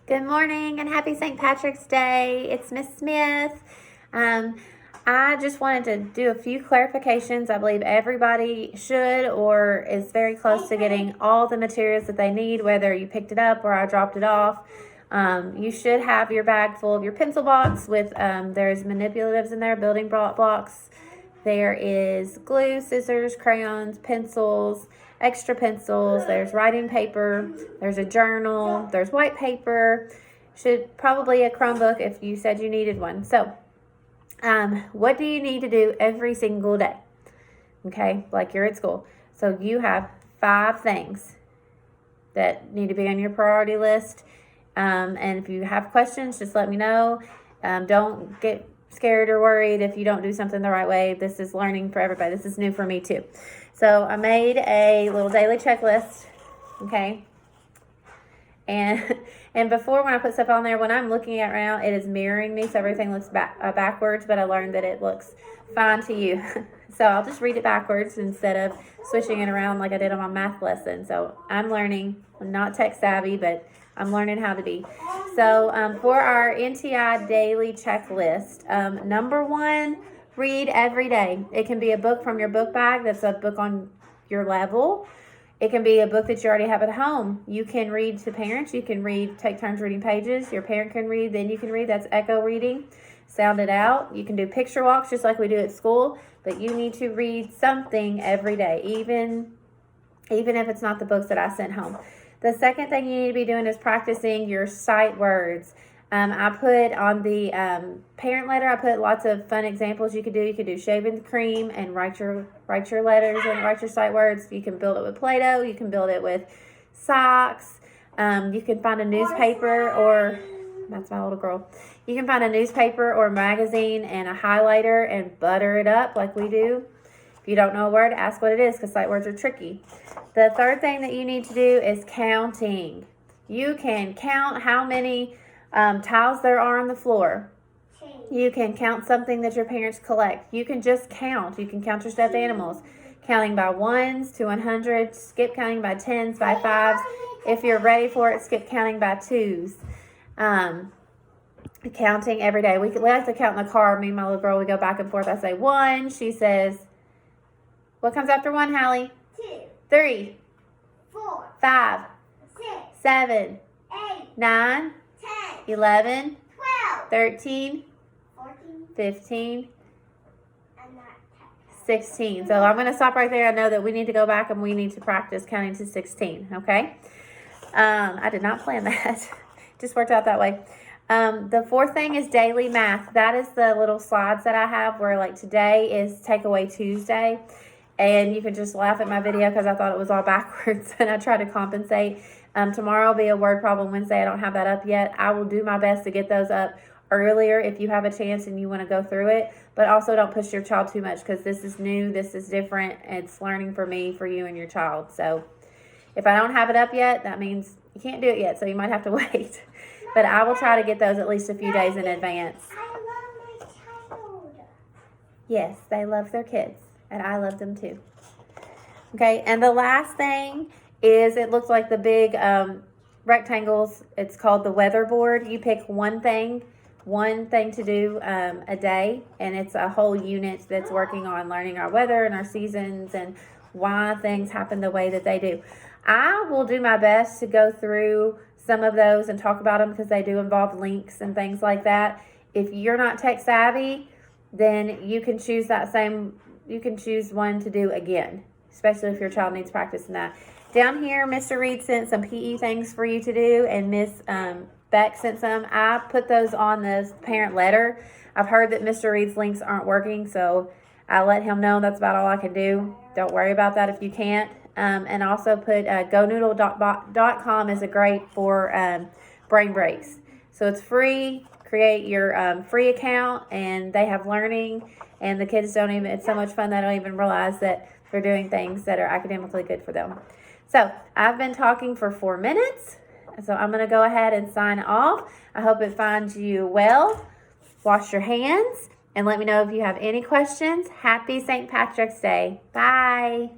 Good morning and happy St. Patrick's Day. It's Miss Smith. I just wanted to do a few clarifications. I believe everybody should or is very close to getting all the materials that they need, whether you picked it up or I dropped it off. You should have your bag full of your pencil box with, there's manipulatives in there, building blocks. There is glue, scissors, crayons, pencils, extra pencils, there's writing paper, there's a journal, there's white paper, should probably a Chromebook if you said you needed one. So, what do you need to do every single day? Okay, like you're at school. So you have 5 things that need to be on your priority list. And if you have questions, just let me know. Don't get scared or worried if you don't do something the right way. This is learning for everybody. This is new for me too. So I made a little daily checklist, okay? And before, when I put stuff on there, when I'm looking at it right now, it is mirroring me, so everything looks backwards, but I learned that it looks fine to you. So I'll just read it backwards instead of switching it around like I did on my math lesson. So I'm learning. I'm not tech savvy, but I'm learning how to be. So for our NTI daily checklist, number 1, read every day. It can be a book from your book bag that's a book on your level. It can be a book that you already have at home. You can read to parents. You can take turns reading pages. Your parent can read, then you can read. That's echo reading. Sound it out. You can do picture walks just like we do at school, but you need to read something every day, even if it's not the books that I sent home. The second thing you need to be doing is practicing your sight words. I put on the parent letter, I put lots of fun examples you could do. You could do shaving cream and write your letters and write your sight words. You can build it with Play-Doh. You can build it with socks. You can find a newspaper or, that's my little girl. You can find a newspaper or magazine and a highlighter and butter it up like we do. If you don't know a word, ask what it is because sight words are tricky. The third thing that you need to do is counting. You can count how many tiles there are on the floor. You can count something that your parents collect. You can just count. You can count your stuffed animals. Counting by 1s to 100. Skip counting by 10s, by 5s. If you're ready for it, skip counting by 2s. Counting every day. We like to count in the car. Me and my little girl, we go back and forth. I say 1. She says, what comes after 1, Hallie? 2, 3, 4, 5, 6, 7, 8, 9, 10, 11, 12, 13, 14, 15, and not 16. So I'm going to stop right there. I know that we need to go back and we need to practice counting to 16, okay? I did not plan that. Just worked out that way. The fourth thing is daily math. That is the little slides that I have where like today is Takeaway Tuesday. And you can just laugh at my video because I thought it was all backwards and I try to compensate. Tomorrow will be a word problem Wednesday. I don't have that up yet. I will do my best to get those up earlier if you have a chance and you want to go through it. But also don't push your child too much because this is new. This is different. It's learning for me, for you and your child. So if I don't have it up yet, that means you can't do it yet. So you might have to wait. But I will try to get those at least a few days in advance. I love my child. Yes, they love their kids. And I love them too. Okay, and the last thing is it looks like the big rectangles. It's called the weather board. You pick one thing to do a day. And it's a whole unit that's working on learning our weather and our seasons and why things happen the way that they do. I will do my best to go through some of those and talk about them because they do involve links and things like that. If you're not tech savvy, then you can choose you can choose one to do again, especially if your child needs practice in that. Down here, Mr. Reed sent some PE things for you to do, and Miss Beck sent some. I put those on the parent letter. I've heard that Mr. Reed's links aren't working, so I let him know that's about all I can do. Don't worry about that if you can't. And also put gonoodle.com is a great for brain breaks. So it's free. Create your free account, and they have learning, and the kids don't even, it's so much fun they don't even realize that they're doing things that are academically good for them. So I've been talking for 4 minutes, so I'm going to go ahead and sign off. I hope it finds you well. Wash your hands, and let me know if you have any questions. Happy St. Patrick's Day. Bye.